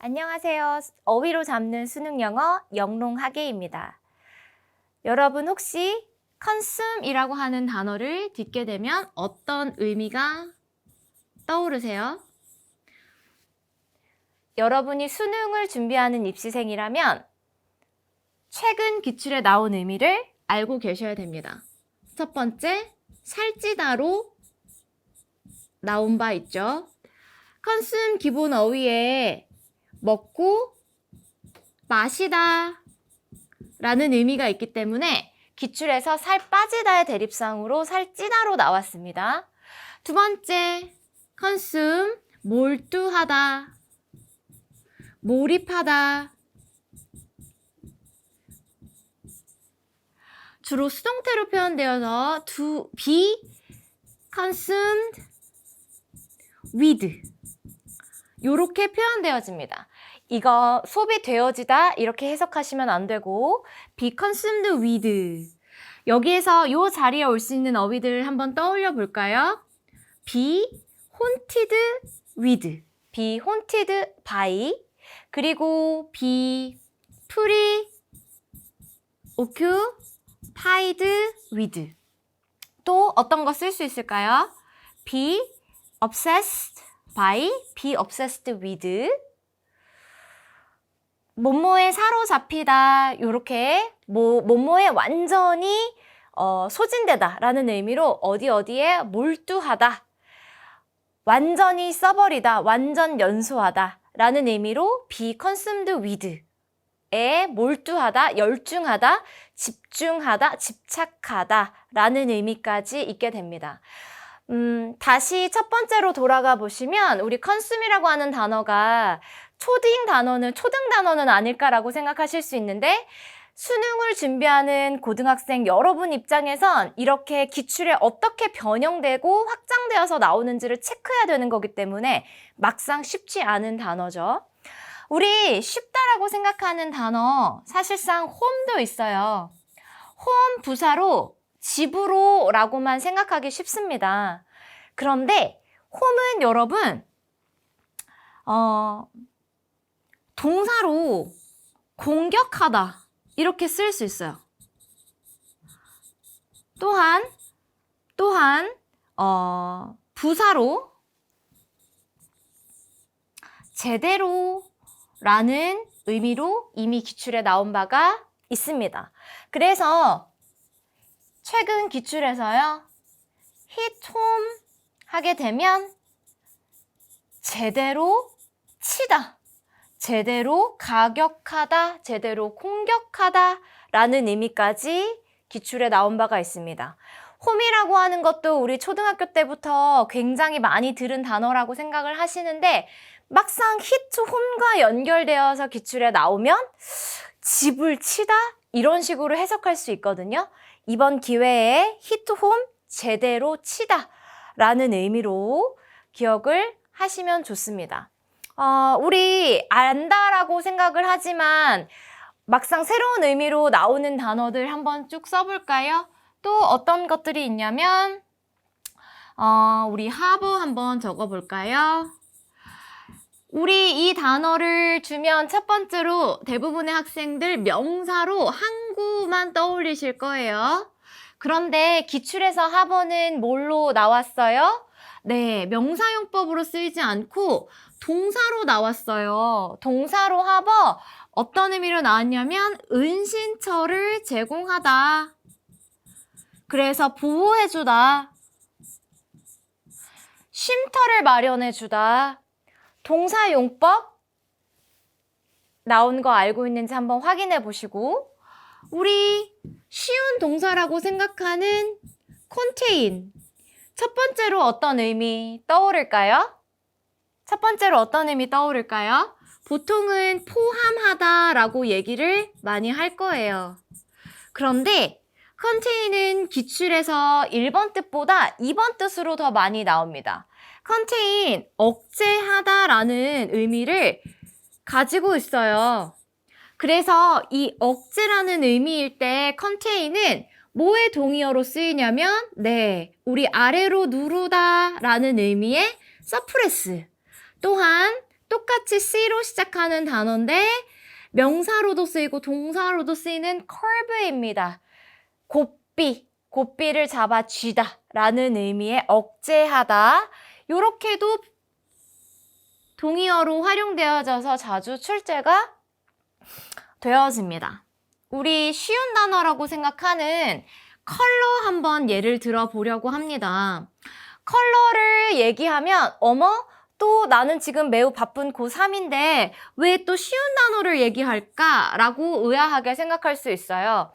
안녕하세요. 어휘로 잡는 수능 영어 영롱하게입니다. 여러분 혹시 consume이라고 하는 단어를 듣게 되면 어떤 의미가 떠오르세요? 여러분이 수능을 준비하는 입시생이라면 최근 기출에 나온 의미를 알고 계셔야 됩니다. 첫 번째, 살찌다로 나온 바 있죠. consume 기본 어휘에 먹고 마시다 라는 의미가 있기 때문에 기출에서 살 빠지다의 대립상으로 살찌다로 나왔습니다. 두 번째, consume, 몰두하다, 몰입하다. 주로 수동태로 표현되어서 to be consumed with 이렇게 표현되어집니다. 이거 소비되어지다 이렇게 해석하시면 안 되고 be consumed with 여기에서 이 자리에 올 수 있는 어휘들 한번 떠올려 볼까요? be haunted with, be haunted by, 그리고 be preoccupied with. 또 어떤 거 쓸 수 있을까요? be obsessed by, be obsessed with. 뭐뭐에 사로잡히다, 요렇게 뭐뭐에 완전히 소진되다 라는 의미로 어디에 몰두하다, 완전히 써버리다, 완전 연소하다 라는 의미로 be consumed with에 몰두하다, 열중하다, 집중하다, 집착하다 라는 의미까지 있게 됩니다. 다시 첫 번째로 돌아가 보시면 우리 consume이라고 하는 단어가 초등 단어는 아닐까라고 생각하실 수 있는데 수능을 준비하는 고등학생 여러분 입장에선 이렇게 기출에 어떻게 변형되고 확장되어서 나오는지를 체크해야 되는 거기 때문에 막상 쉽지 않은 단어죠. 우리 쉽다라고 생각하는 단어 사실상 home도 있어요. home 부사로 집으로 라고만 생각하기 쉽습니다. 그런데 home은 여러분 동사로 공격하다 이렇게 쓸 수 있어요. 또한 부사로 제대로 라는 의미로 이미 기출에 나온 바가 있습니다. 그래서 최근 기출에서요, hit home 하게 되면 제대로 치다, 제대로 가격하다, 제대로 공격하다 라는 의미까지 기출에 나온 바가 있습니다. 홈이라고 하는 것도 우리 초등학교 때부터 굉장히 많이 들은 단어라고 생각을 하시는데 막상 히트 홈과 연결되어서 기출에 나오면 집을 치다 이런 식으로 해석할 수 있거든요. 이번 기회에 히트 홈 제대로 치다 라는 의미로 기억을 하시면 좋습니다. 우리 안다라고 생각을 하지만 막상 새로운 의미로 나오는 단어들 한번 쭉 써볼까요? 또 어떤 것들이 있냐면 우리 하버 한번 적어볼까요? 우리 이 단어를 주면 첫 번째로 대부분의 학생들 명사로 항구만 떠올리실 거예요. 그런데 기출에서 하버는 뭘로 나왔어요? 네, 명사용법으로 쓰이지 않고 동사로 나왔어요. 동사로 하버 어떤 의미로 나왔냐면 은신처를 제공하다. 그래서 보호해주다. 쉼터를 마련해주다. 동사용법 나온 거 알고 있는지 한번 확인해 보시고 우리 쉬운 동사라고 생각하는 contain 첫 번째로 어떤 의미 떠오를까요? 첫 번째로 어떤 의미 떠오를까요? 보통은 포함하다라고 얘기를 많이 할 거예요. 그런데 contain은 기출에서 1번 뜻보다 2번 뜻으로 더 많이 나옵니다. contain, 억제하다라는 의미를 가지고 있어요. 그래서 이 억제라는 의미일 때 contain은 뭐의 동의어로 쓰이냐면 우리 아래로 누르다라는 의미의 suppress 또한 똑같이 C로 시작하는 단어인데 명사로도 쓰이고 동사로도 쓰이는 curve입니다. 고삐를 잡아 쥐다 라는 의미의 억제하다. 요렇게도 동의어로 활용되어져서 자주 출제가 되어집니다. 우리 쉬운 단어라고 생각하는 컬러 한번 예를 들어보려고 합니다. 컬러를 얘기하면 어머? 또 나는 지금 매우 바쁜 고3인데 왜 또 쉬운 단어를 얘기할까? 라고 의아하게 생각할 수 있어요.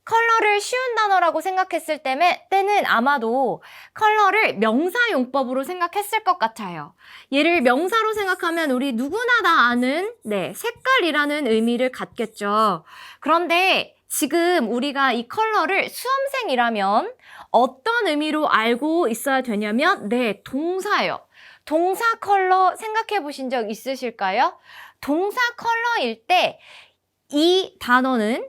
컬러를 쉬운 단어라고 생각했을 때는 아마도 컬러를 명사용법으로 생각했을 것 같아요. 얘를 명사로 생각하면 우리 누구나 다 아는 색깔이라는 의미를 갖겠죠. 그런데 지금 우리가 이 컬러를 수험생이라면 어떤 의미로 알고 있어야 되냐면 동사예요. 동사 컬러 생각해 보신 적 있으실까요? 동사 컬러일 때 이 단어는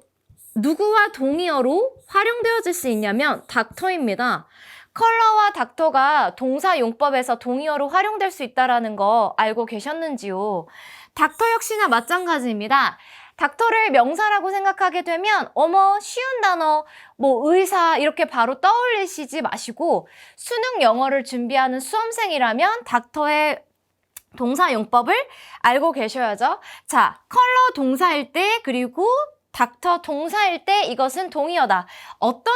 누구와 동의어로 활용되어질 수 있냐면 닥터입니다. 컬러와 닥터가 동사 용법에서 동의어로 활용될 수 있다는 거 알고 계셨는지요? 닥터 역시나 마찬가지입니다. 닥터를 명사라고 생각하게 되면 어머 쉬운 단어 의사 이렇게 바로 떠올리시지 마시고 수능 영어를 준비하는 수험생이라면 닥터의 동사 용법을 알고 계셔야죠. 자, 컬러 동사일 때 그리고 닥터 동사일 때 이것은 동의어다. 어떤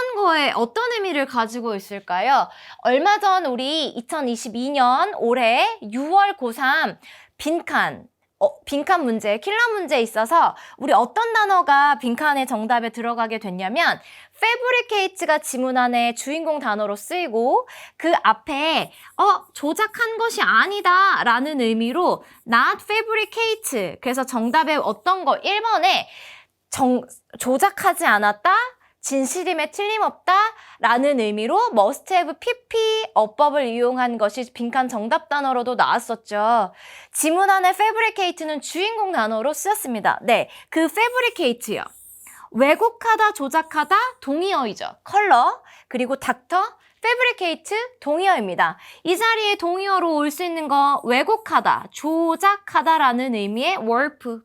의미를 가지고 있을까요? 얼마 전 우리 2022년 올해 6월 고3 빈칸 문제, 킬러 문제에 있어서 우리 어떤 단어가 빈칸의 정답에 들어가게 됐냐면 fabricate가 지문안에 주인공 단어로 쓰이고 그 앞에 조작한 것이 아니다 라는 의미로 not fabricate 그래서 정답에 어떤 거 1번에 조작하지 않았다, 진실임에 틀림없다 라는 의미로 must have pp 어법을 이용한 것이 빈칸 정답 단어로도 나왔었죠. 지문 안에 fabricate는 주인공 단어로 쓰였습니다. 그 fabricate요. 왜곡하다, 조작하다 동의어이죠. 컬러, 그리고 닥터, fabricate 동의어입니다. 이 자리에 동의어로 올 수 있는 거 왜곡하다, 조작하다라는 의미의 warp.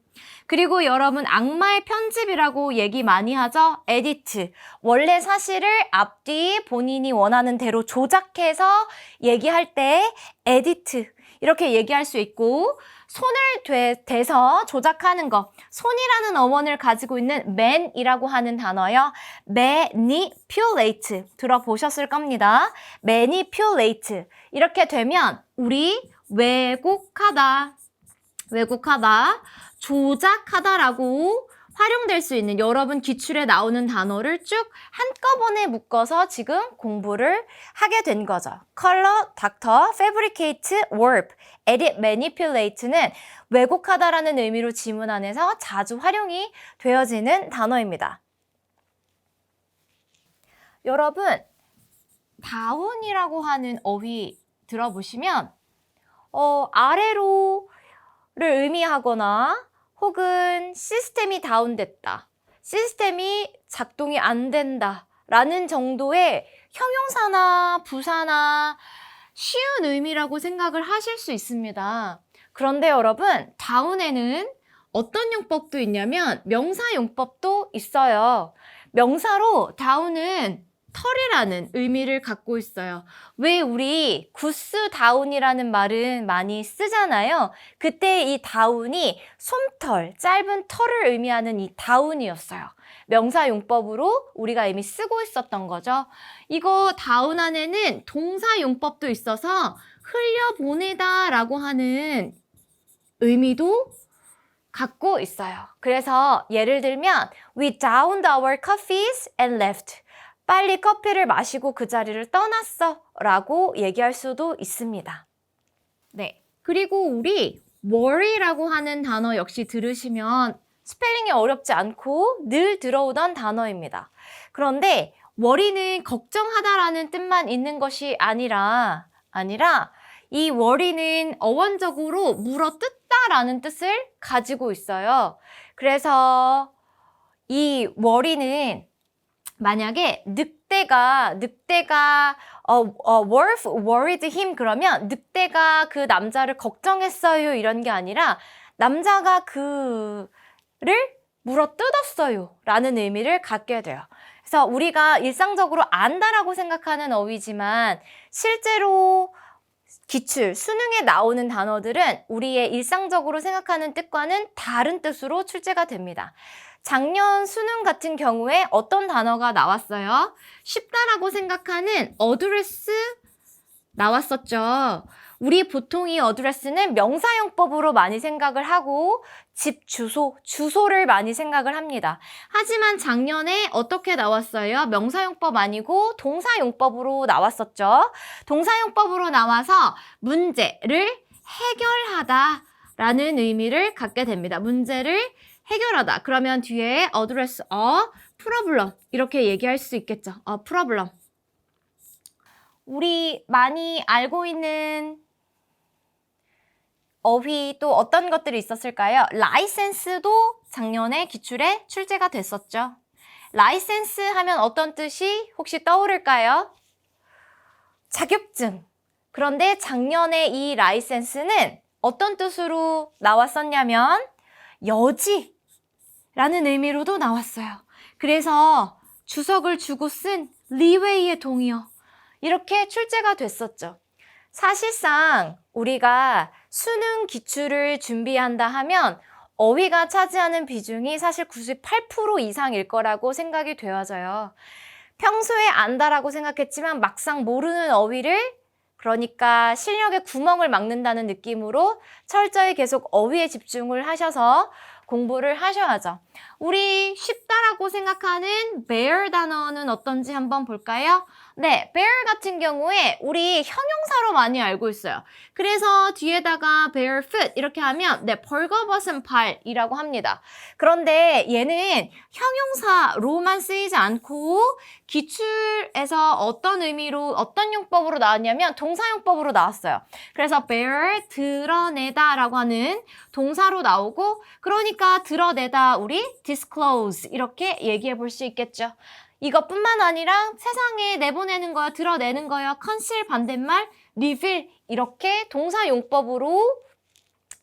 그리고 여러분 악마의 편집이라고 얘기 많이 하죠? edit. 원래 사실을 앞뒤 본인이 원하는 대로 조작해서 얘기할 때 edit. 이렇게 얘기할 수 있고 손을 대서 조작하는 거. 손이라는 어원을 가지고 있는 man이라고 하는 단어요. manipulate. 들어보셨을 겁니다. manipulate. 이렇게 되면 우리 왜곡하다, 조작하다라고 활용될 수 있는 여러분 기출에 나오는 단어를 쭉 한꺼번에 묶어서 지금 공부를 하게 된 거죠. color, doctor, fabricate, warp, edit, manipulate는 왜곡하다라는 의미로 지문 안에서 자주 활용이 되어지는 단어입니다. 여러분, 다운이라고 하는 어휘 들어보시면 아래로를 의미하거나 혹은 시스템이 다운됐다, 시스템이 작동이 안 된다 라는 정도의 형용사나 부사나 쉬운 의미라고 생각을 하실 수 있습니다. 그런데 여러분, 다운에는 어떤 용법도 있냐면 명사 용법도 있어요. 명사로 다운은 털이라는 의미를 갖고 있어요. 왜 우리 구스 다운이라는 말은 많이 쓰잖아요. 그때 이 다운이 솜털, 짧은 털을 의미하는 이 다운이었어요. 명사 용법으로 우리가 이미 쓰고 있었던 거죠. 이거 다운 안에는 동사 용법도 있어서 흘려보내다 라고 하는 의미도 갖고 있어요. 그래서 예를 들면 We downed our coffees and left. 빨리 커피를 마시고 그 자리를 떠났어 라고 얘기할 수도 있습니다. 그리고 우리 worry라고 하는 단어 역시 들으시면 스펠링이 어렵지 않고 늘 들어오던 단어입니다. 그런데 worry는 걱정하다라는 뜻만 있는 것이 아니라 이 worry는 어원적으로 물어뜯다라는 뜻을 가지고 있어요. 그래서 이 worry는 만약에 늑대가 wolf worried him 그러면 늑대가 그 남자를 걱정했어요 이런 게 아니라 남자가 그를 물어뜯었어요 라는 의미를 갖게 돼요. 그래서 우리가 일상적으로 안다라고 생각하는 어휘지만 실제로 기출, 수능에 나오는 단어들은 우리의 일상적으로 생각하는 뜻과는 다른 뜻으로 출제가 됩니다. 작년 수능 같은 경우에 어떤 단어가 나왔어요? 쉽다라고 생각하는 어드레스 나왔었죠. 우리 보통 이 어드레스는 명사용법으로 많이 생각을 하고 집 주소를 많이 생각을 합니다. 하지만 작년에 어떻게 나왔어요? 명사용법 아니고 동사용법으로 나왔었죠. 동사용법으로 나와서 문제를 해결하다라는 의미를 갖게 됩니다. 문제를 해결하다. 그러면 뒤에 address a problem 이렇게 얘기할 수 있겠죠. problem. 우리 많이 알고 있는 어휘 또 어떤 것들이 있었을까요? 라이센스도 작년에 기출에 출제가 됐었죠. 라이센스 하면 어떤 뜻이 혹시 떠오를까요? 자격증. 그런데 작년에 이 라이센스는 어떤 뜻으로 나왔었냐면 여지라는 의미로도 나왔어요. 그래서 주석을 주고 쓴 리웨이의 동의어 이렇게 출제가 됐었죠. 사실상 우리가 수능 기출을 준비한다 하면 어휘가 차지하는 비중이 사실 98% 이상일 거라고 생각이 되어져요. 평소에 안다라고 생각했지만 막상 모르는 어휘를 그러니까 실력의 구멍을 막는다는 느낌으로 철저히 계속 어휘에 집중을 하셔서 공부를 하셔야죠. 우리 쉽다라고 생각하는 bear 단어는 어떤지 한번 볼까요? 네, bear 같은 경우에 우리 형용사로 많이 알고 있어요. 그래서 뒤에다가 barefoot 이렇게 하면 네, 벌거벗은 발이라고 합니다. 그런데 얘는 형용사로만 쓰이지 않고 기출에서 어떤 의미로 어떤 용법으로 나왔냐면 동사용법으로 나왔어요. 그래서 bear 드러내다 라고 하는 동사로 나오고 그러니까 드러내다 우리 disclose 이렇게 얘기해 볼 수 있겠죠. 이것뿐만 아니라 세상에 내보내는 거야, 드러내는 거야, conceal 반대말, reveal 이렇게 동사용법으로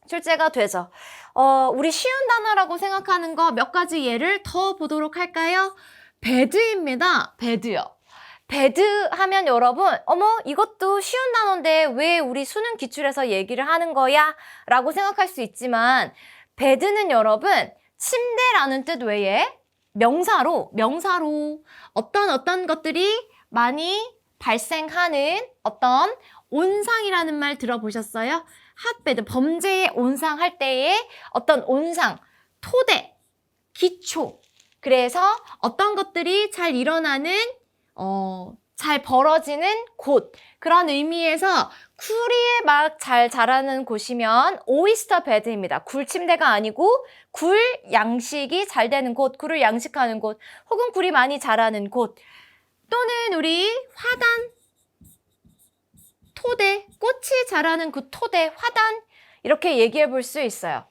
출제가 되죠. 우리 쉬운 단어라고 생각하는 거 몇 가지 예를 더 보도록 할까요? bed입니다. bed요. bed 하면 여러분 어머 이것도 쉬운 단어인데 왜 우리 수능 기출에서 얘기를 하는 거야? 라고 생각할 수 있지만 bed는 여러분 침대라는 뜻 외에 명사로 어떤 것들이 많이 발생하는 어떤 온상이라는 말 들어보셨어요? 핫베드, 범죄의 온상 할 때의 어떤 온상, 토대, 기초. 그래서 어떤 것들이 잘 일어나는, 잘 벌어지는 곳. 그런 의미에서 굴이 막 잘 자라는 곳이면 오이스터 베드입니다. 굴 침대가 아니고 굴 양식이 잘 되는 곳, 굴을 양식하는 곳, 혹은 굴이 많이 자라는 곳. 또는 우리 화단, 토대, 꽃이 자라는 그 토대, 화단 이렇게 얘기해 볼 수 있어요.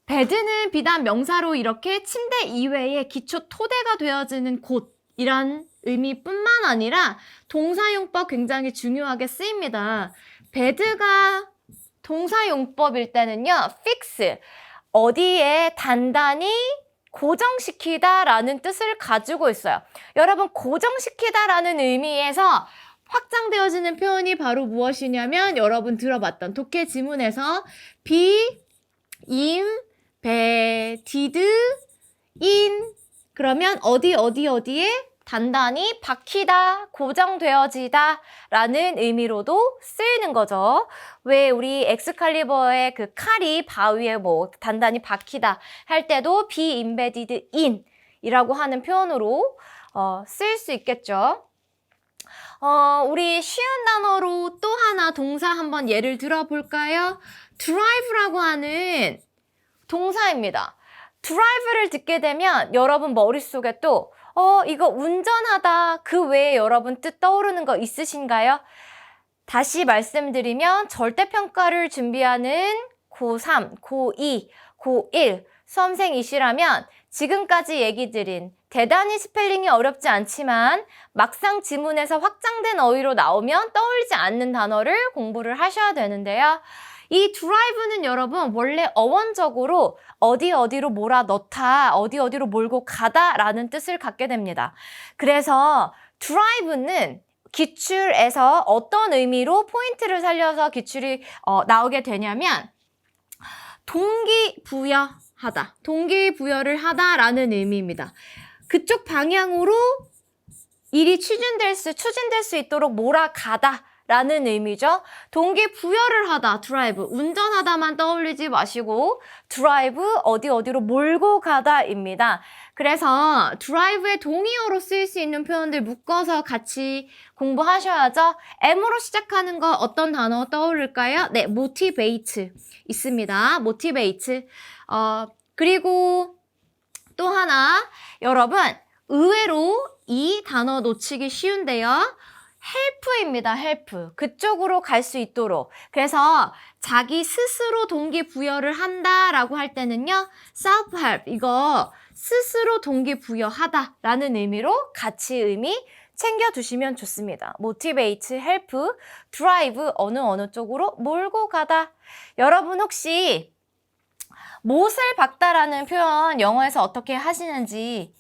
베드는 비단 명사로 이렇게 침대 이외에 기초 토대가 되어지는 곳 이런 의미뿐만 아니라 동사용법 굉장히 중요하게 쓰입니다. 베드가 동사용법일 때는요. fix, 어디에 단단히 고정시키다 라는 뜻을 가지고 있어요. 여러분 고정시키다 라는 의미에서 확장되어지는 표현이 바로 무엇이냐면 여러분 들어봤던 독해 지문에서 be, embedded in 그러면 어디에 단단히 박히다, 고정되어지다 라는 의미로도 쓰이는 거죠. 왜 우리 엑스칼리버의 그 칼이 바위에 뭐 단단히 박히다 할 때도 be embedded in 이라고 하는 표현으로 쓰일 수 있겠죠. 우리 쉬운 단어로 또 하나 동사 한번 예를 들어볼까요? drive라고 하는 동사입니다. drive를 듣게 되면 여러분 머릿속에 또 이거 운전하다 그 외에 여러분 뜻 떠오르는 거 있으신가요? 다시 말씀드리면 절대평가를 준비하는 고3, 고2, 고1 수험생이시라면 지금까지 얘기 드린 대단히 스펠링이 어렵지 않지만 막상 지문에서 확장된 어휘로 나오면 떠올리지 않는 단어를 공부를 하셔야 되는데요. 이 드라이브는 여러분 원래 어원적으로 어디 어디로 몰아 넣다, 어디 어디로 몰고 가다 라는 뜻을 갖게 됩니다. 그래서 드라이브는 기출에서 어떤 의미로 포인트를 살려서 기출이 나오게 되냐면 동기부여하다, 동기부여를 하다라는 의미입니다. 그쪽 방향으로 일이 추진될 수 있도록 몰아가다 라는 의미죠. 동기부여를 하다, 드라이브. 운전하다만 떠올리지 마시고 드라이브, 어디로 몰고 가다입니다. 그래서 드라이브의 동의어로 쓰일 수 있는 표현들 묶어서 같이 공부하셔야죠. M으로 시작하는 거 어떤 단어 떠오를까요? 네, motivate 있습니다. motivate. 그리고 또 하나, 여러분 의외로 이 단어 놓치기 쉬운데요. help입니다. help. 그쪽으로 갈 수 있도록. 그래서 자기 스스로 동기부여를 한다라고 할 때는요. self-help. 이거 스스로 동기부여하다라는 의미로 같이 의미 챙겨두시면 좋습니다. motivate, help, drive 어느 쪽으로 몰고 가다. 여러분 혹시 못을 박다라는 표현 영어에서 어떻게 하시는지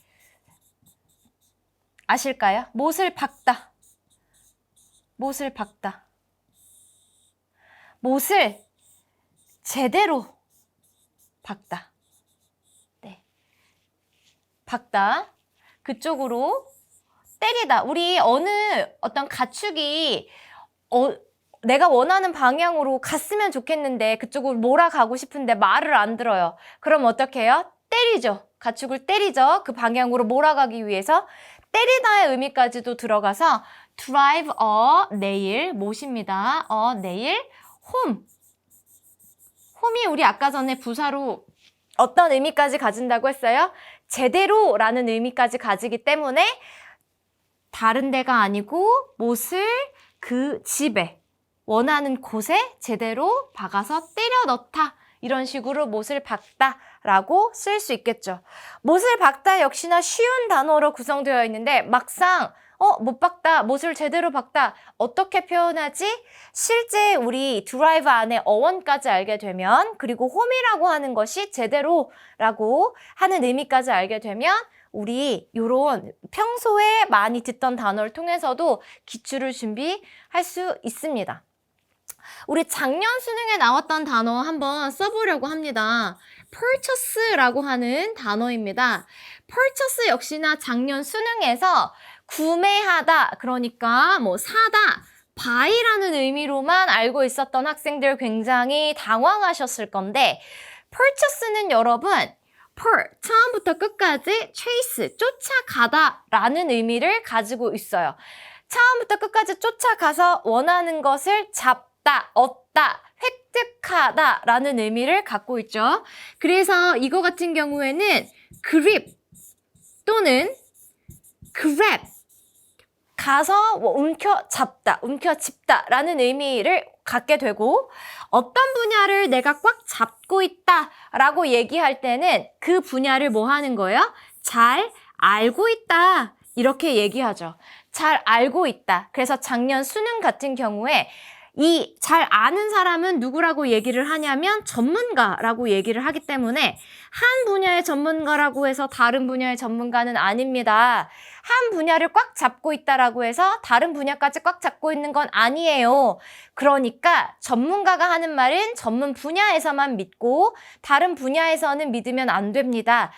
아실까요? 못을 박다. 못을 박다. 못을 제대로 박다. 네. 박다. 그쪽으로 때리다. 우리 어느 어떤 가축이 내가 원하는 방향으로 갔으면 좋겠는데 그쪽으로 몰아가고 싶은데 말을 안 들어요. 그럼 어떻게 해요? 때리죠. 가축을 때리죠. 그 방향으로 몰아가기 위해서 때리다의 의미까지도 들어가서 drive a nail, 못입니다. a nail, home. home이 우리 아까 전에 부사로 어떤 의미까지 가진다고 했어요? 제대로라는 의미까지 가지기 때문에 다른 데가 아니고 못을 그 집에 원하는 곳에 제대로 박아서 때려 넣다. 이런 식으로 못을 박다라고 쓸 수 있겠죠. 못을 박다 역시나 쉬운 단어로 구성되어 있는데 막상 못 박다, 못을 제대로 박다 어떻게 표현하지? 실제 우리 드라이브 안에 어원까지 알게 되면 그리고 홈이라고 하는 것이 제대로라고 하는 의미까지 알게 되면 우리 요런 평소에 많이 듣던 단어를 통해서도 기출을 준비할 수 있습니다. 우리 작년 수능에 나왔던 단어 한번 써보려고 합니다. purchase라고 하는 단어입니다. purchase 역시나 작년 수능에서 구매하다, 그러니까 뭐 사다, buy라는 의미로만 알고 있었던 학생들 굉장히 당황하셨을 건데 purchase는 여러분 처음부터 끝까지 chase, 쫓아가다 라는 의미를 가지고 있어요. 처음부터 끝까지 쫓아가서 원하는 것을 잡다, 얻다, 획득하다 라는 의미를 갖고 있죠. 그래서 이거 같은 경우에는 grip 또는 grab, 가서 움켜잡다, 움켜짚다 라는 의미를 갖게 되고 어떤 분야를 내가 꽉 잡고 있다 라고 얘기할 때는 그 분야를 뭐 하는 거예요? 잘 알고 있다 이렇게 얘기하죠. 잘 알고 있다. 그래서 작년 수능 같은 경우에 이 잘 아는 사람은 누구라고 얘기를 하냐면 전문가라고 얘기를 하기 때문에 한 분야의 전문가라고 해서 다른 분야의 전문가는 아닙니다. 한 분야를 꽉 잡고 있다라고 해서 다른 분야까지 꽉 잡고 있는 건 아니에요. 그러니까 전문가가 하는 말은 전문 분야에서만 믿고 다른 분야에서는 믿으면 안 됩니다.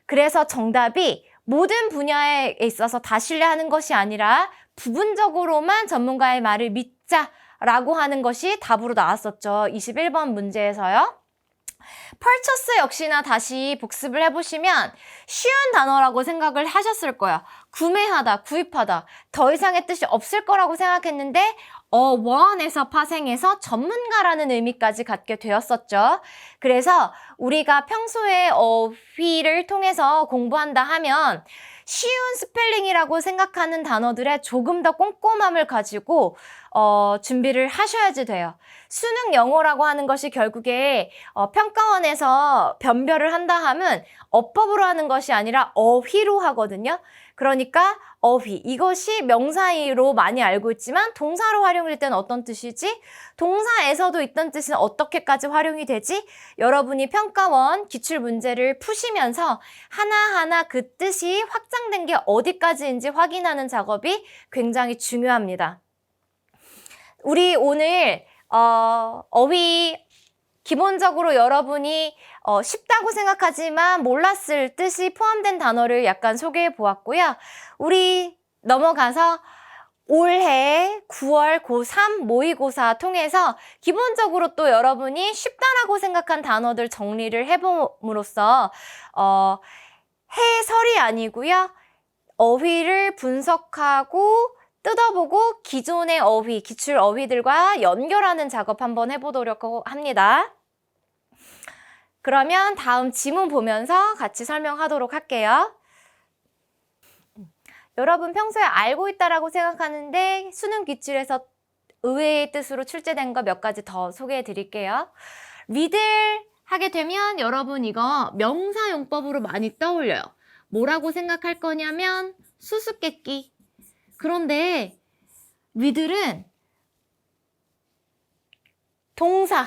그래서 정답이 모든 분야에 있어서 다 신뢰하는 것이 아니라 부분적으로만 전문가의 말을 믿자라고 하는 것이 답으로 나왔었죠. 21번 문제에서요. purchase 역시나 다시 복습을 해보시면 쉬운 단어라고 생각을 하셨을 거예요. 구매하다, 구입하다. 더 이상의 뜻이 없을 거라고 생각했는데 어원에서 파생해서 전문가라는 의미까지 갖게 되었었죠. 그래서 우리가 평소에 어휘를 통해서 공부한다 하면 쉬운 스펠링이라고 생각하는 단어들에 조금 더 꼼꼼함을 가지고 준비를 하셔야지 돼요. 수능 영어라고 하는 것이 결국에 평가원에서 변별을 한다 하면 어법으로 하는 것이 아니라 어휘로 하거든요. 그러니까 어휘, 이것이 명사로 많이 알고 있지만 동사로 활용될 때는 어떤 뜻이지? 동사에서도 있던 뜻은 어떻게까지 활용이 되지? 여러분이 평가원 기출문제를 푸시면서 하나하나 그 뜻이 확장된 게 어디까지인지 확인하는 작업이 굉장히 중요합니다. 우리 오늘 어휘 기본적으로 여러분이 쉽다고 생각하지만 몰랐을 뜻이 포함된 단어를 약간 소개해 보았고요. 우리 넘어가서 올해 9월 고3 모의고사 통해서 기본적으로 또 여러분이 쉽다라고 생각한 단어들 정리를 해봄으로써 해설이 아니고요. 어휘를 분석하고 뜯어보고 기존의 어휘, 기출 어휘들과 연결하는 작업 한번 해보도록 합니다. 그러면 다음 지문 보면서 같이 설명하도록 할게요. 여러분 평소에 알고 있다라고 생각하는데 수능 기출에서 의외의 뜻으로 출제된 거 몇 가지 더 소개해 드릴게요. 리들 하게 되면 여러분 이거 명사용법으로 많이 떠올려요. 뭐라고 생각할 거냐면 수수께끼. 그런데 리들은 동사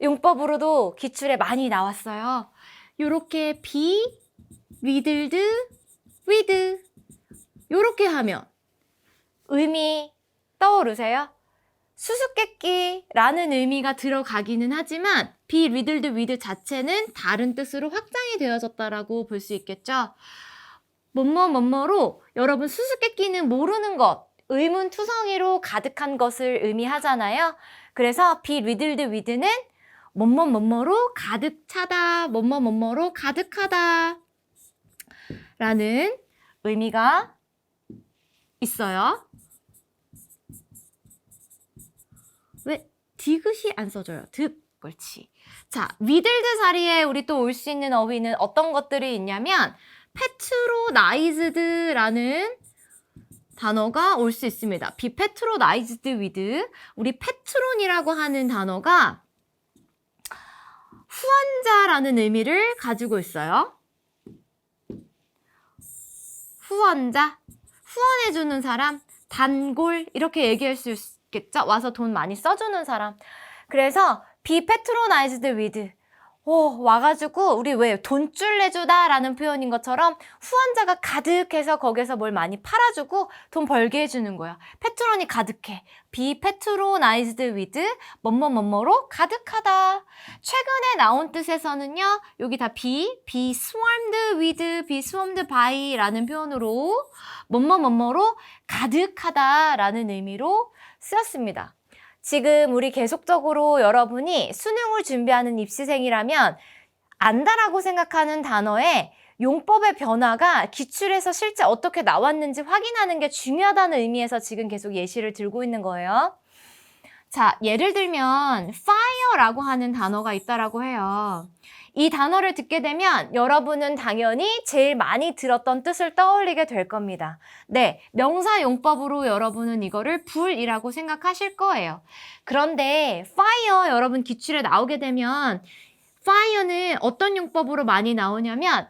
용법으로도 기출에 많이 나왔어요. 요렇게 be, riddled, with 요렇게 하면 의미 떠오르세요? 수수께끼라는 의미가 들어가기는 하지만 be riddled with 자체는 다른 뜻으로 확장이 되어졌다라고 볼 수 있겠죠. 뭐뭐뭐뭐로 여러분 수수께끼는 모르는 것, 의문투성이로 가득한 것을 의미하잖아요. 그래서 be riddled with는 뭐뭐뭐뭐로 가득 차다, 뭐뭐뭐뭐로 가득하다 라는 의미가 있어요. 왜 디귿이 안 써져요? 득, 그렇지. 자, riddled 자리에 우리 또 올 수 있는 어휘는 어떤 것들이 있냐면 patronized라는 단어가 올 수 있습니다. be patronized with. 우리 patron이라고 하는 단어가 후원자라는 의미를 가지고 있어요. 후원자, 후원해주는 사람, 단골 이렇게 얘기할 수 있겠죠? 와서 돈 많이 써주는 사람. 그래서 be patronized with. 와가지고 우리 왜 돈줄 내주다 라는 표현인 것처럼 후원자가 가득해서 거기서 뭘 많이 팔아주고 돈 벌게 해주는 거야. 패트론이 가득해. be patronized with 뭐뭐뭐뭐로 가득하다. 최근에 나온 뜻에서는요. 여기 다 be swarmed with, be swarmed by 라는 표현으로 뭐뭐뭐뭐로 가득하다 라는 의미로 쓰였습니다. 지금 우리 계속적으로 여러분이 수능을 준비하는 입시생이라면 안다라고 생각하는 단어의 용법의 변화가 기출에서 실제 어떻게 나왔는지 확인하는 게 중요하다는 의미에서 지금 계속 예시를 들고 있는 거예요. 자, 예를 들면 fire라고 하는 단어가 있다라고 해요. 이 단어를 듣게 되면 여러분은 당연히 제일 많이 들었던 뜻을 떠올리게 될 겁니다. 네, 명사용법으로 여러분은 이거를 불이라고 생각하실 거예요. 그런데 fire 여러분 기출에 나오게 되면 fire는 어떤 용법으로 많이 나오냐면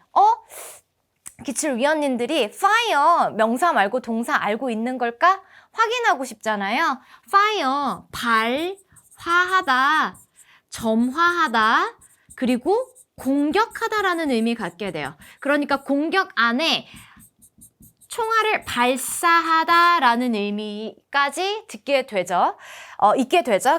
기출위원님들이 fire 명사 말고 동사 알고 있는 걸까? 확인하고 싶잖아요. fire 발, 화하다, 점화하다, 그리고 공격하다라는 의미 갖게 돼요. 그러니까 공격 안에 총알을 발사하다라는 의미까지 있게 되죠.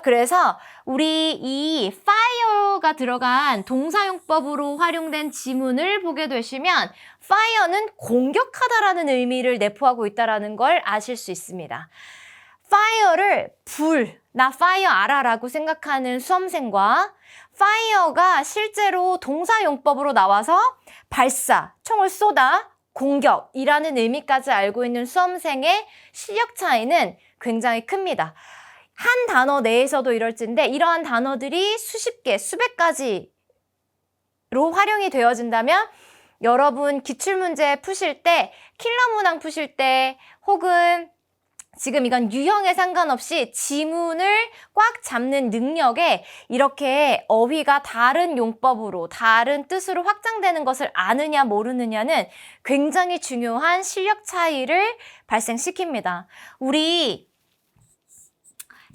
그래서 우리 이 fire가 들어간 동사용법으로 활용된 지문을 보게 되시면 fire는 공격하다라는 의미를 내포하고 있다는 걸 아실 수 있습니다. fire를 불, 나 fire 알아라고 생각하는 수험생과 fire가 실제로 동사용법으로 나와서 발사, 총을 쏘다, 공격이라는 의미까지 알고 있는 수험생의 실력 차이는 굉장히 큽니다. 한 단어 내에서도 이럴진데 이러한 단어들이 수십 개, 수백 가지로 활용이 되어진다면 여러분 기출문제 푸실 때, 킬러 문항 푸실 때 혹은 지금 이건 유형에 상관없이 지문을 꽉 잡는 능력에 이렇게 어휘가 다른 용법으로, 다른 뜻으로 확장되는 것을 아느냐 모르느냐는 굉장히 중요한 실력 차이를 발생시킵니다. 우리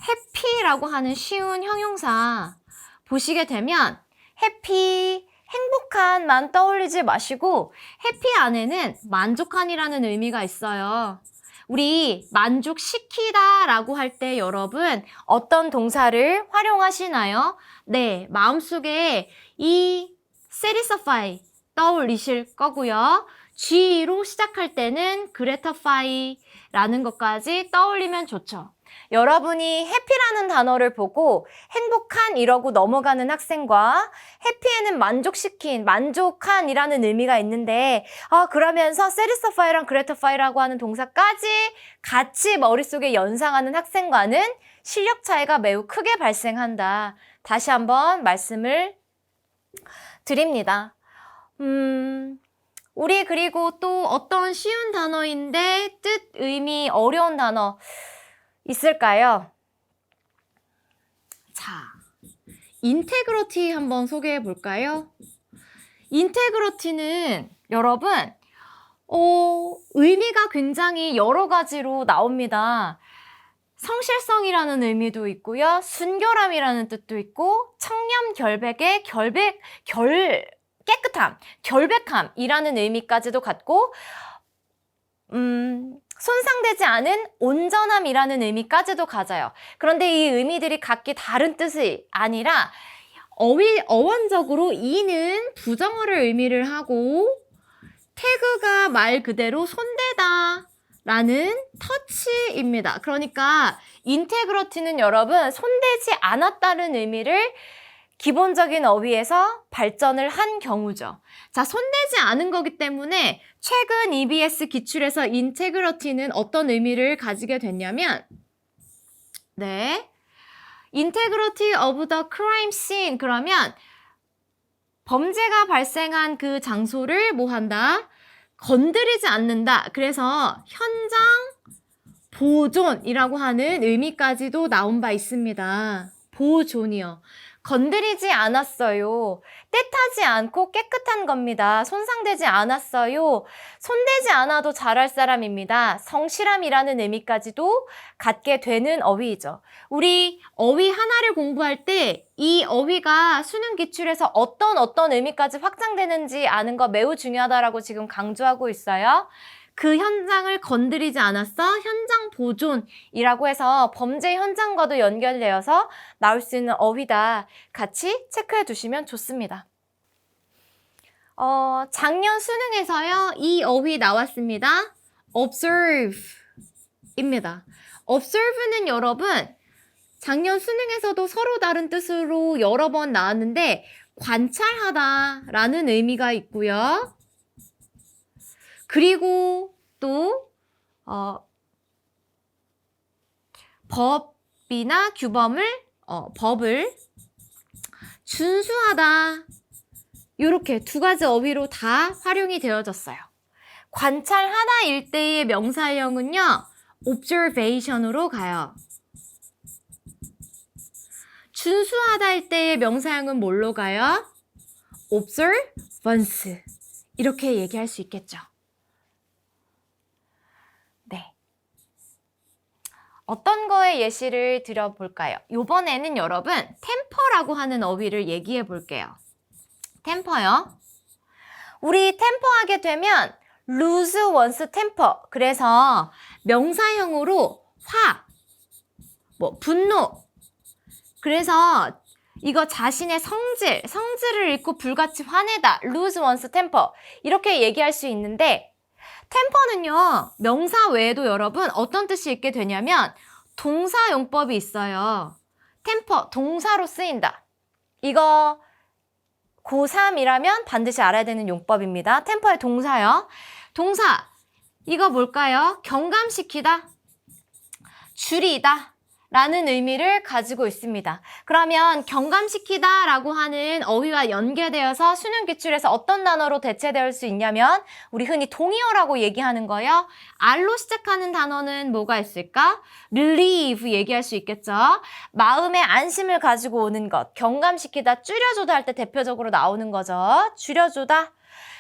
해피라고 하는 쉬운 형용사 보시게 되면 해피, 행복한만 떠올리지 마시고 해피 안에는 만족한이라는 의미가 있어요. 우리 만족시키다 라고 할 때 여러분 어떤 동사를 활용하시나요? 네, 마음속에 이 satisfy 떠올리실 거고요. G로 시작할 때는 gratify 라는 것까지 떠올리면 좋죠. 여러분이 해피라는 단어를 보고 행복한 이러고 넘어가는 학생과 해피에는 만족시킨, 만족한이라는 의미가 있는데 그러면서 satisfy랑 gratify라고 하는 동사까지 같이 머릿속에 연상하는 학생과는 실력 차이가 매우 크게 발생한다. 다시 한번 말씀을 드립니다. 우리 그리고 또 어떤 쉬운 단어인데 뜻, 의미 어려운 단어 있을까요? 자, 인테그러티 한번 소개해 볼까요? 인테그러티는 여러분 의미가 굉장히 여러 가지로 나옵니다. 성실성이라는 의미도 있고요. 순결함이라는 뜻도 있고 청렴 결백의 깨끗함, 결백함이라는 의미까지도 갖고 손상되지 않은 온전함이라는 의미까지도 가져요. 그런데 이 의미들이 각기 다른 뜻이 아니라 어원적으로 이는 부정어를 의미를 하고 태그가 말 그대로 손대다 라는 터치입니다. 그러니까 인테그러티는 여러분 손대지 않았다는 의미를 기본적인 어휘에서 발전을 한 경우죠. 자, 손대지 않은 거기 때문에 최근 EBS 기출에서 인테그러티는 어떤 의미를 가지게 됐냐면 네, integrity of the crime scene 그러면 범죄가 발생한 그 장소를 뭐 한다? 건드리지 않는다. 그래서 현장 보존이라고 하는 의미까지도 나온 바 있습니다. 보존이요. 건드리지 않았어요. 때타지 않고 깨끗한 겁니다. 손상되지 않았어요. 손대지 않아도 잘할 사람입니다. 성실함이라는 의미까지도 갖게 되는 어휘이죠. 우리 어휘 하나를 공부할 때 이 어휘가 수능 기출에서 어떤 의미까지 확장되는지 아는 거 매우 중요하다라고 지금 강조하고 있어요. 그 현장을 건드리지 않았어 현장 보존이라고 해서 범죄 현장과도 연결되어서 나올 수 있는 어휘다. 같이 체크해 두시면 좋습니다. 작년 수능에서요. 이 어휘 나왔습니다. observe 입니다. observe는 여러분 작년 수능에서도 서로 다른 뜻으로 여러 번 나왔는데 관찰하다 라는 의미가 있고요. 그리고 또 법이나 법을 준수하다 이렇게 두 가지 어휘로 다 활용이 되어졌어요. 관찰하다 일대의 명사형은요. observation으로 가요. 준수하다 일대의 명사형은 뭘로 가요? observance 이렇게 얘기할 수 있겠죠. 네. 어떤 거에 예시를 들어볼까요? 이번에는 여러분 템퍼라고 하는 어휘를 얘기해 볼게요. 템퍼요. 우리 템퍼 하게 되면 lose one's temper. 그래서 명사형으로 분노. 그래서 이거 자신의 성질을 잃고 불같이 화내다. lose one's temper. 이렇게 얘기할 수 있는데 템퍼는요. 명사 외에도 여러분 어떤 뜻이 있게 되냐면 동사 용법이 있어요. 템퍼, 동사로 쓰인다. 이거 고3이라면 반드시 알아야 되는 용법입니다. 템퍼의 동사요. 동사, 이거 뭘까요? 경감시키다, 줄이다, 라는 의미를 가지고 있습니다. 그러면 경감시키다 라고 하는 어휘와 연계되어서 수능 기출에서 어떤 단어로 대체될 수 있냐면 우리 흔히 동의어라고 얘기하는 거예요. R로 시작하는 단어는 뭐가 있을까? relieve 얘기할 수 있겠죠. 마음의 안심을 가지고 오는 것, 경감시키다, 줄여주다 할 때 대표적으로 나오는 거죠. 줄여주다.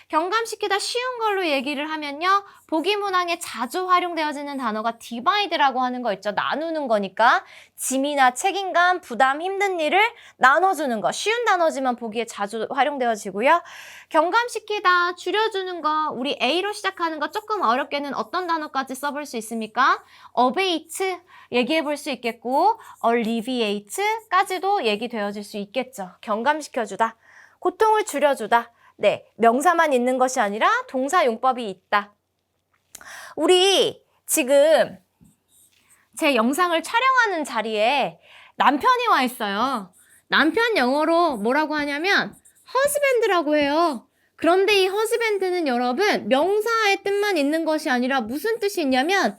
경감시키다 쉬운 걸로 얘기를 하면요. 보기 문항에 자주 활용되어지는 단어가 divide라고 하는 거 있죠. 나누는 거니까 짐이나 책임감, 부담, 힘든 일을 나눠주는 거. 쉬운 단어지만 보기에 자주 활용되어지고요. 경감시키다, 줄여주는 거, 우리 A로 시작하는 거 조금 어렵게는 어떤 단어까지 써볼 수 있습니까? abate 얘기해 볼 수 있겠고 alleviate까지도 얘기되어질 수 있겠죠. 경감시켜주다, 고통을 줄여주다. 네, 명사만 있는 것이 아니라 동사 용법이 있다. 우리 지금 제 영상을 촬영하는 자리에 남편이 와 있어요. 남편 영어로 뭐라고 하냐면 husband라고 해요. 그런데 이 husband는 여러분 명사의 뜻만 있는 것이 아니라 무슨 뜻이 있냐면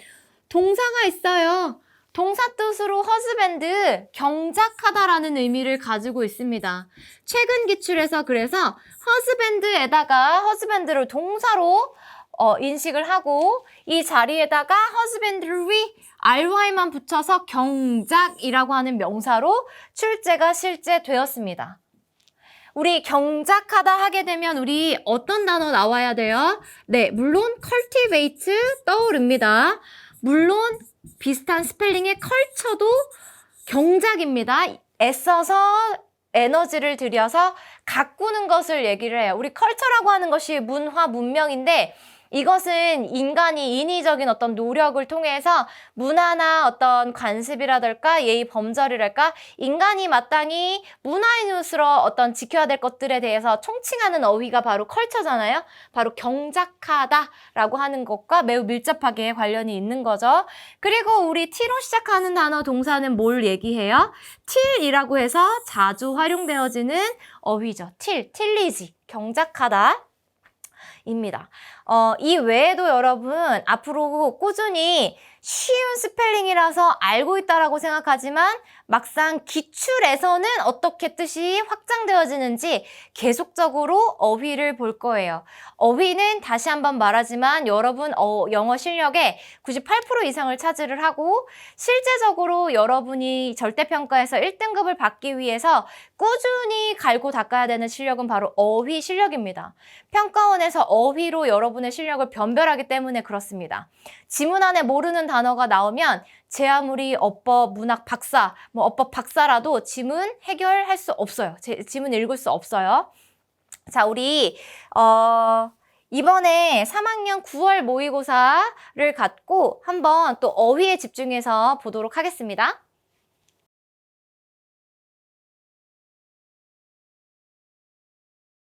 동사가 있어요. 동사 뜻으로 husband, 경작하다라는 의미를 가지고 있습니다. 최근 기출에서 그래서 husband에다가 husband를 동사로 인식을 하고 이 자리에다가 husbandry, ry만 붙여서 경작이라고 하는 명사로 출제가 실제 되었습니다. 우리 경작하다 하게 되면 우리 어떤 단어 나와야 돼요? 네, 물론 cultivate 떠오릅니다. 물론 비슷한 스펠링의 컬처도 경작입니다. 애써서 에너지를 들여서 가꾸는 것을 얘기를 해요. 우리 컬처라고 하는 것이 문화, 문명인데 이것은 인간이 인위적인 어떤 노력을 통해서 문화나 어떤 관습이라든가 예의 범절이랄까 인간이 마땅히 문화인으로서 어떤 지켜야 될 것들에 대해서 총칭하는 어휘가 바로 컬처잖아요. 바로 경작하다라고 하는 것과 매우 밀접하게 관련이 있는 거죠. 그리고 우리 t로 시작하는 단어 동사는 뭘 얘기해요? till이라고 해서 자주 활용되어지는 어휘죠. tillage, 경작하다. 입니다. 이 외에도 여러분 앞으로 꾸준히 쉬운 스펠링이라서 알고 있다라고 생각하지만 막상 기출에서는 어떻게 뜻이 확장되어지는지 계속적으로 어휘를 볼 거예요. 어휘는 다시 한번 말하지만 여러분 영어 실력의 98% 이상을 차지를 하고 실제적으로 여러분이 절대평가에서 1등급을 받기 위해서 꾸준히 갈고 닦아야 되는 실력은 바로 어휘 실력입니다. 평가원에서 어휘로 여러분의 실력을 변별하기 때문에 그렇습니다. 지문 안에 모르는 단어가 나오면 제 아무리 어법, 문학 박사, 어법 박사라도 지문 해결할 수 없어요. 지문 읽을 수 없어요. 자, 우리 이번에 3학년 9월 모의고사를 갖고 한번 또 어휘에 집중해서 보도록 하겠습니다.